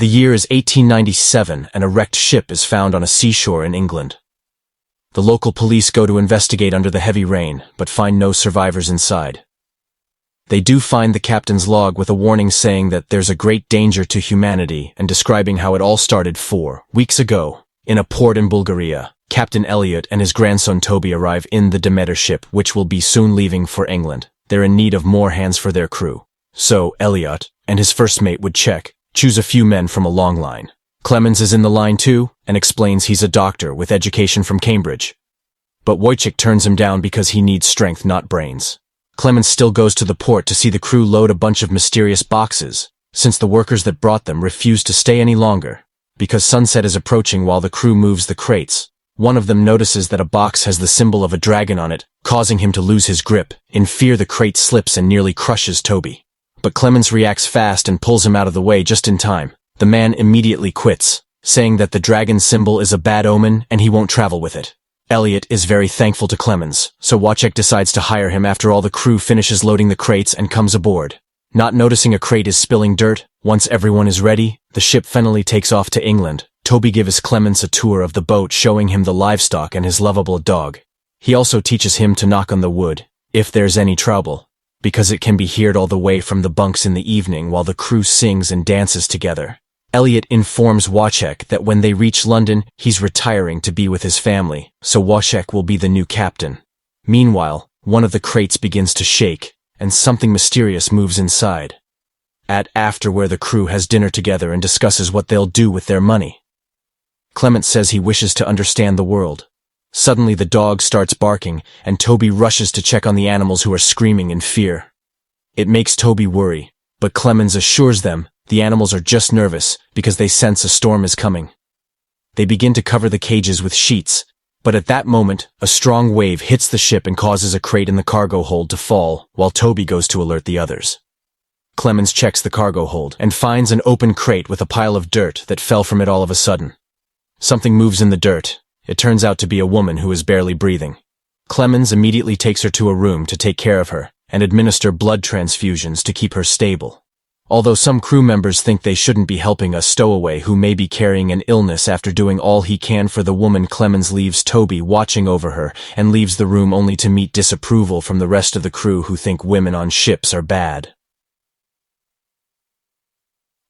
The year is 1897 and a wrecked ship is found on a seashore in England. The local police go to investigate under the heavy rain, but find no survivors inside. They do find the captain's log with a warning saying that there's a great danger to humanity and describing how it all started 4 weeks ago. In a port in Bulgaria, Captain Elliot and his grandson Toby arrive in the Demeter ship, which will be soon leaving for England. They're in need of more hands for their crew. So Elliot and his first mate would choose a few men from a long line. Clemens is in the line too, and explains he's a doctor with education from Cambridge. But Wojciech turns him down because he needs strength, not brains. Clemens still goes to the port to see the crew load a bunch of mysterious boxes, since the workers that brought them refuse to stay any longer. Because sunset is approaching while the crew moves the crates, one of them notices that a box has the symbol of a dragon on it, causing him to lose his grip. In fear, the crate slips and nearly crushes Toby. But Clemens reacts fast and pulls him out of the way just in time. The man immediately quits, saying that the dragon symbol is a bad omen and he won't travel with it. Elliot is very thankful to Clemens, so Wojciech decides to hire him after all the crew finishes loading the crates and comes aboard. Not noticing a crate is spilling dirt, once everyone is ready, the ship finally takes off to England. Toby gives Clemens a tour of the boat, showing him the livestock and his lovable dog. He also teaches him to knock on the wood, if there's any trouble, because it can be heard all the way from the bunks in the evening while the crew sings and dances together. Elliot informs Wojciech that when they reach London, he's retiring to be with his family, so Wojciech will be the new captain. Meanwhile, one of the crates begins to shake, and something mysterious moves inside. After where the crew has dinner together and discusses what they'll do with their money. Clement says he wishes to understand the world. Suddenly the dog starts barking, and Toby rushes to check on the animals who are screaming in fear. It makes Toby worry, but Clemens assures them the animals are just nervous because they sense a storm is coming. They begin to cover the cages with sheets, but at that moment, a strong wave hits the ship and causes a crate in the cargo hold to fall, while Toby goes to alert the others. Clemens checks the cargo hold and finds an open crate with a pile of dirt that fell from it all of a sudden. Something moves in the dirt. It turns out to be a woman who is barely breathing. Clemens immediately takes her to a room to take care of her and administer blood transfusions to keep her stable. Although some crew members think they shouldn't be helping a stowaway who may be carrying an illness after doing all he can for the woman, Clemens leaves Toby watching over her and leaves the room only to meet disapproval from the rest of the crew who think women on ships are bad.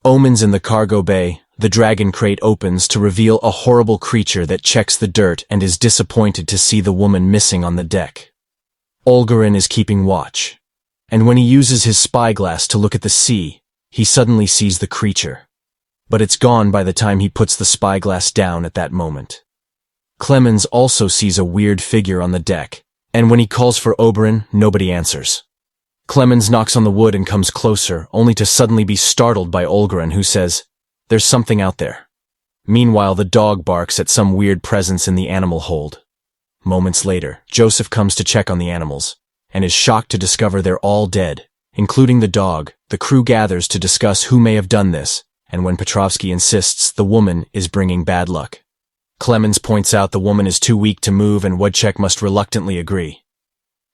Omens in the cargo bay. The dragon crate opens to reveal a horrible creature that checks the dirt and is disappointed to see the woman missing on the deck. Olgarin is keeping watch, and when he uses his spyglass to look at the sea, he suddenly sees the creature. But it's gone by the time he puts the spyglass down at that moment. Clemens also sees a weird figure on the deck, and when he calls for Oberyn, nobody answers. Clemens knocks on the wood and comes closer, only to suddenly be startled by Olgarin, who says, "There's something out there." Meanwhile, the dog barks at some weird presence in the animal hold. Moments later, Joseph comes to check on the animals, and is shocked to discover they're all dead, including the dog. The crew gathers to discuss who may have done this, and when Petrovsky insists the woman is bringing bad luck. Clemens points out the woman is too weak to move and Wojciech must reluctantly agree.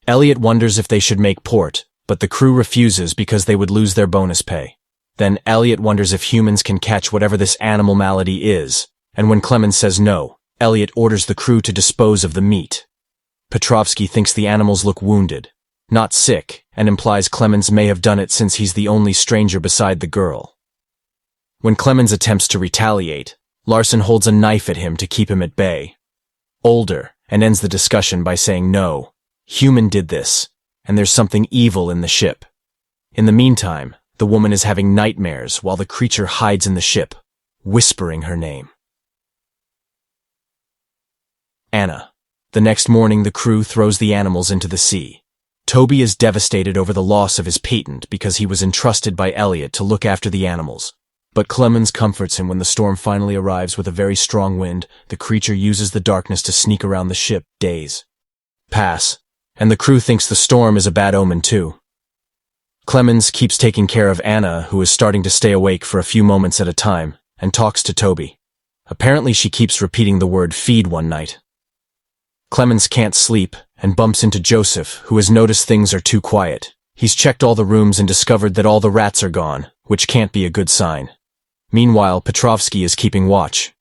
Elliot wonders if they should make port, but the crew refuses because they would lose their bonus pay. Then Elliot wonders if humans can catch whatever this animal malady is, and when Clemens says no, Elliot orders the crew to dispose of the meat. Petrovsky thinks the animals look wounded, not sick, and implies Clemens may have done it since he's the only stranger beside the girl. When Clemens attempts to retaliate, Larson holds a knife at him to keep him at bay. Older, and ends the discussion by saying no, human did this, and there's something evil in the ship. In the meantime, the woman is having nightmares while the creature hides in the ship, whispering her name. Anna. The next morning, the crew throws the animals into the sea. Toby is devastated over the loss of his patent because he was entrusted by Elliot to look after the animals. But Clemens comforts him when the storm finally arrives with a very strong wind. The creature uses the darkness to sneak around the ship. Days pass, and the crew thinks the storm is a bad omen too. Clemens keeps taking care of Anna, who is starting to stay awake for a few moments at a time, and talks to Toby. Apparently she keeps repeating the word feed one night. Clemens can't sleep and bumps into Joseph, who has noticed things are too quiet. He's checked all the rooms and discovered that all the rats are gone, which can't be a good sign. Meanwhile, Petrovsky is keeping watch.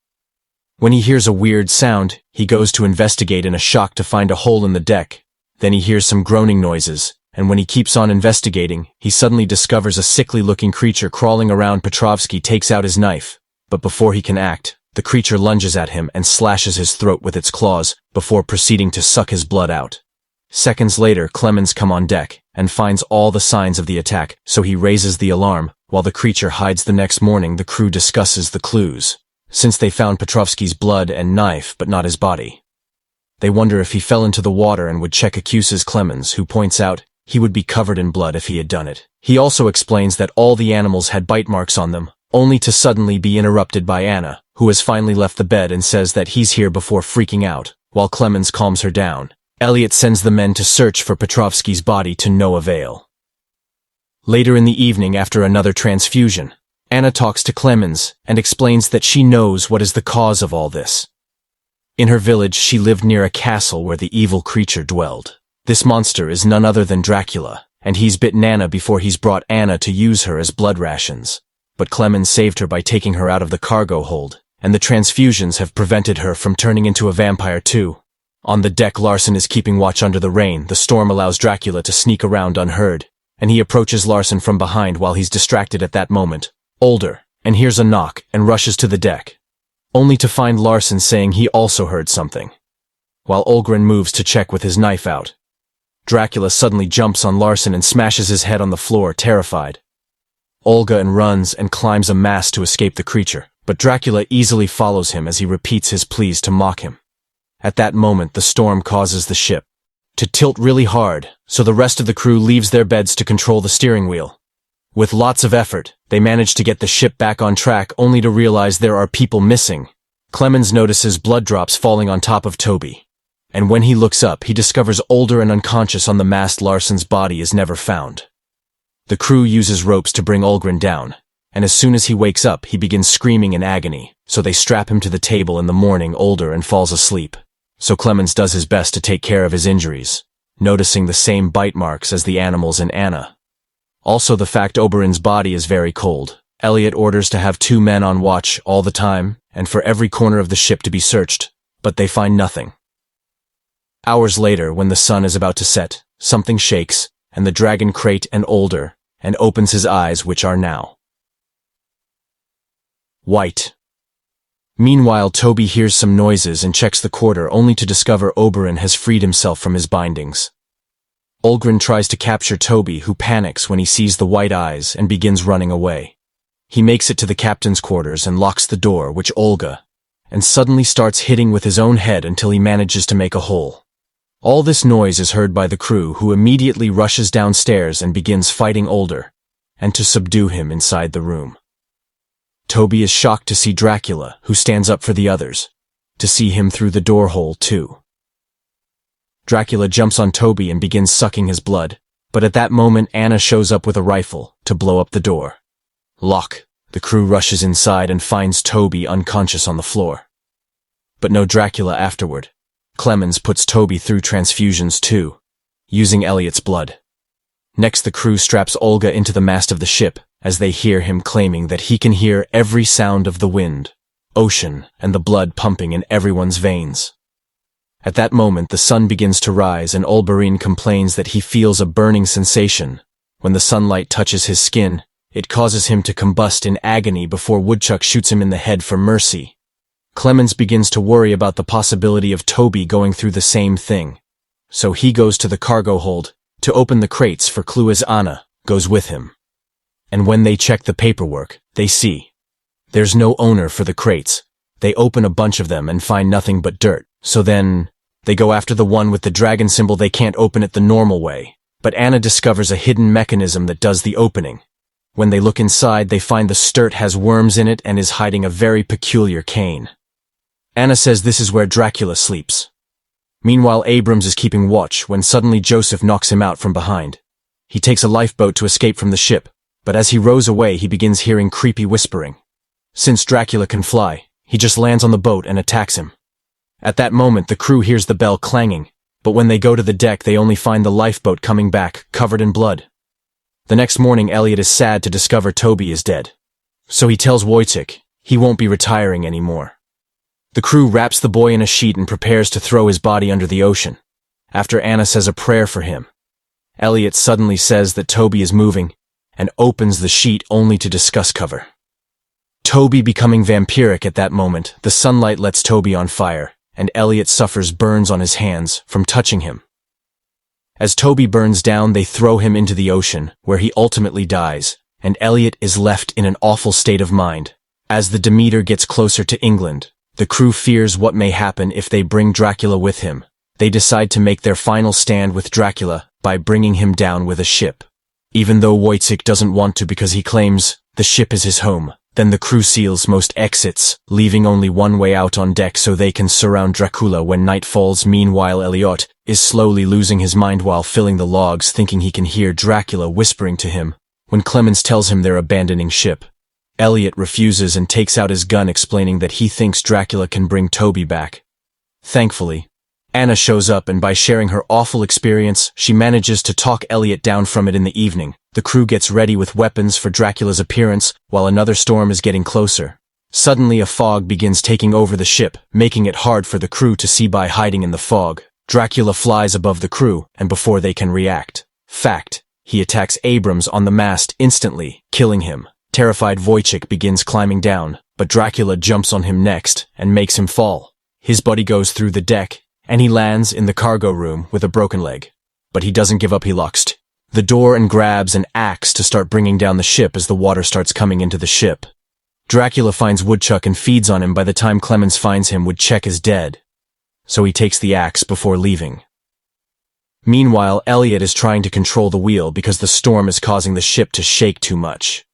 When he hears a weird sound, he goes to investigate in a shock to find a hole in the deck. Then he hears some groaning noises, and when he keeps on investigating, he suddenly discovers a sickly-looking creature crawling around. Petrovsky takes out his knife, but before he can act, the creature lunges at him and slashes his throat with its claws before proceeding to suck his blood out. Seconds later, Clemens comes on deck and finds all the signs of the attack, so he raises the alarm. While the creature hides, the next morning the crew discusses the clues. Since they found Petrovsky's blood and knife but not his body, they wonder if he fell into the water and would check accuses Clemens, who points out he would be covered in blood if he had done it. He also explains that all the animals had bite marks on them, only to suddenly be interrupted by Anna, who has finally left the bed and says that he's here before freaking out. While Clemens calms her down, Elliot sends the men to search for Petrovsky's body to no avail. Later in the evening, after another transfusion, Anna talks to Clemens and explains that she knows what is the cause of all this. In her village, she lived near a castle where the evil creature dwelled. This monster is none other than Dracula, and he's bitten Anna before he's brought Anna to use her as blood rations. But Clemens saved her by taking her out of the cargo hold, and the transfusions have prevented her from turning into a vampire too. On the deck, Larson is keeping watch under the rain. The storm allows Dracula to sneak around unheard, and he approaches Larson from behind while he's distracted at that moment. Older, and hears a knock and rushes to the deck, only to find Larson saying he also heard something. While Olgren moves to check with his knife out, Dracula suddenly jumps on Larson and smashes his head on the floor, terrified. Olga runs and climbs a mast to escape the creature, but Dracula easily follows him as he repeats his pleas to mock him. At that moment, the storm causes the ship to tilt really hard, so the rest of the crew leaves their beds to control the steering wheel. With lots of effort, they manage to get the ship back on track, only to realize there are people missing. Clemens notices blood drops falling on top of Toby, and when he looks up, he discovers older and unconscious on the mast. Larson's body is never found. The crew uses ropes to bring Olgren down, and as soon as he wakes up, he begins screaming in agony, so they strap him to the table. In the morning, Older and falls asleep, so Clemens does his best to take care of his injuries, noticing the same bite marks as the animals in Anna. Also, the fact Oberon's body is very cold. Elliot orders to have 2 men on watch all the time, and for every corner of the ship to be searched, but they find nothing. Hours later, when the sun is about to set, something shakes, and the dragon crate and Older, and opens his eyes, which are now white. Meanwhile, Toby hears some noises and checks the quarter, only to discover Oberon has freed himself from his bindings. Olgren tries to capture Toby, who panics when he sees the white eyes and begins running away. He makes it to the captain's quarters and locks the door, which Olga, and suddenly starts hitting with his own head until he manages to make a hole. All this noise is heard by the crew, who immediately rushes downstairs and begins fighting Older, and to subdue him inside the room. Toby is shocked to see Dracula, who stands up for the others, to see him through the door hole too. Dracula jumps on Toby and begins sucking his blood, but at that moment Anna shows up with a rifle to blow up the door. Lock. The crew rushes inside and finds Toby unconscious on the floor. But no Dracula afterward. Clemens puts Toby through transfusions too, using Elliot's blood. Next, the crew straps Olga into the mast of the ship, as they hear him claiming that he can hear every sound of the wind, ocean, and the blood pumping in everyone's veins. At that moment, the sun begins to rise, and Olberin complains that he feels a burning sensation. When the sunlight touches his skin, it causes him to combust in agony before Woodchuck shoots him in the head for mercy. Clemens begins to worry about the possibility of Toby going through the same thing, so he goes to the cargo hold to open the crates for clue, as Anna goes with him. And when they check the paperwork, they see there's no owner for the crates. They open a bunch of them and find nothing but dirt, so then they go after the one with the dragon symbol. They can't open it the normal way, but Anna discovers a hidden mechanism that does the opening. When they look inside, they find the sturt has worms in it and is hiding a very peculiar cane. Anna says this is where Dracula sleeps. Meanwhile, Abrams is keeping watch when suddenly Joseph knocks him out from behind. He takes a lifeboat to escape from the ship, but as he rows away, he begins hearing creepy whispering. Since Dracula can fly, he just lands on the boat and attacks him. At that moment, the crew hears the bell clanging, but when they go to the deck, they only find the lifeboat coming back, covered in blood. The next morning, Elliot is sad to discover Toby is dead. So he tells Wojciech he won't be retiring anymore. The crew wraps the boy in a sheet and prepares to throw his body under the ocean. After Anna says a prayer for him, Elliot suddenly says that Toby is moving and opens the sheet only to discuss cover. Toby becoming vampiric at that moment, the sunlight lets Toby on fire, and Elliot suffers burns on his hands from touching him. As Toby burns down, they throw him into the ocean, where he ultimately dies, and Elliot is left in an awful state of mind. As the Demeter gets closer to England, the crew fears what may happen if they bring Dracula with him. They decide to make their final stand with Dracula by bringing him down with a ship. Even though Wojciech doesn't want to because he claims the ship is his home, then the crew seals most exits, leaving only one way out on deck so they can surround Dracula when night falls. Meanwhile, Elliot is slowly losing his mind while filling the logs, thinking he can hear Dracula whispering to him when Clemens tells him they're abandoning ship. Elliot refuses and takes out his gun, explaining that he thinks Dracula can bring Toby back. Thankfully, Anna shows up, and by sharing her awful experience, she manages to talk Elliot down from it. In the evening, the crew gets ready with weapons for Dracula's appearance while another storm is getting closer. Suddenly a fog begins taking over the ship, making it hard for the crew to see by hiding in the fog. Dracula flies above the crew, and before they can react, he attacks Abrams on the mast instantly, killing him. Terrified Wojciech begins climbing down, but Dracula jumps on him next and makes him fall. His body goes through the deck, and he lands in the cargo room with a broken leg. But he doesn't give up. He locks the door and grabs an axe to start bringing down the ship as the water starts coming into the ship. Dracula finds Woodchuck and feeds on him. By the time Clemens finds him, Woodchuck is dead, so he takes the axe before leaving. Meanwhile, Elliot is trying to control the wheel because the storm is causing the ship to shake too much.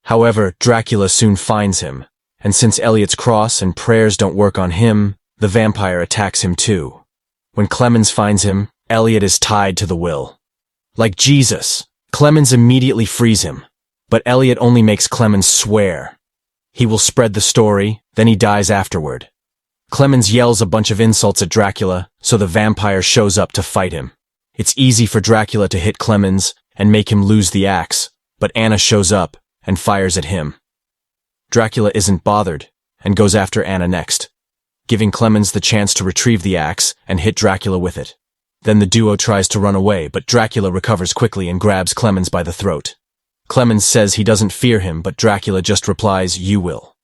However, Dracula soon finds him, and since Elliot's cross and prayers don't work on him, the vampire attacks him too. When Clemens finds him, Elliot is tied to the wheel. Like Jesus, Clemens immediately frees him, but Elliot only makes Clemens swear he will spread the story, then he dies afterward. Clemens yells a bunch of insults at Dracula, so the vampire shows up to fight him. It's easy for Dracula to hit Clemens and make him lose the axe, but Anna shows up and fires at him. Dracula isn't bothered and goes after Anna next, giving Clemens the chance to retrieve the axe and hit Dracula with it. Then the duo tries to run away, but Dracula recovers quickly and grabs Clemens by the throat. Clemens says he doesn't fear him, but Dracula just replies, "You will."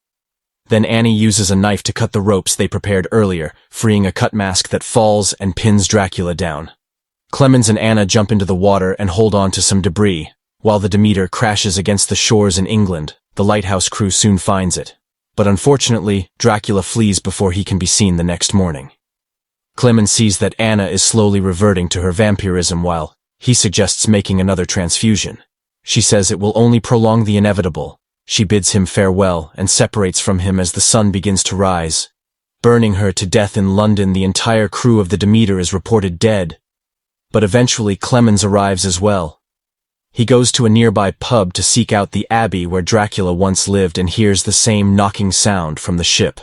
Then Annie uses a knife to cut the ropes they prepared earlier, freeing a cut mask that falls and pins Dracula down. Clemens and Anna jump into the water and hold on to some debris, while the Demeter crashes against the shores in England. The lighthouse crew soon finds it. But unfortunately, Dracula flees before he can be seen the next morning. Clemens sees that Anna is slowly reverting to her vampirism while he suggests making another transfusion. She says it will only prolong the inevitable. She bids him farewell and separates from him as the sun begins to rise. Burning her to death in London, the entire crew of the Demeter is reported dead. But eventually Clemens arrives as well. He goes to a nearby pub to seek out the abbey where Dracula once lived and hears the same knocking sound from the ship.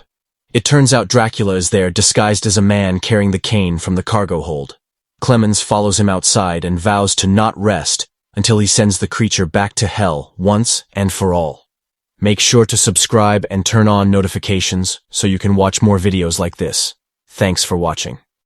It turns out Dracula is there disguised as a man carrying the cane from the cargo hold. Clemens follows him outside and vows to not rest until he sends the creature back to hell once and for all. Make sure to subscribe and turn on notifications so you can watch more videos like this. Thanks for watching.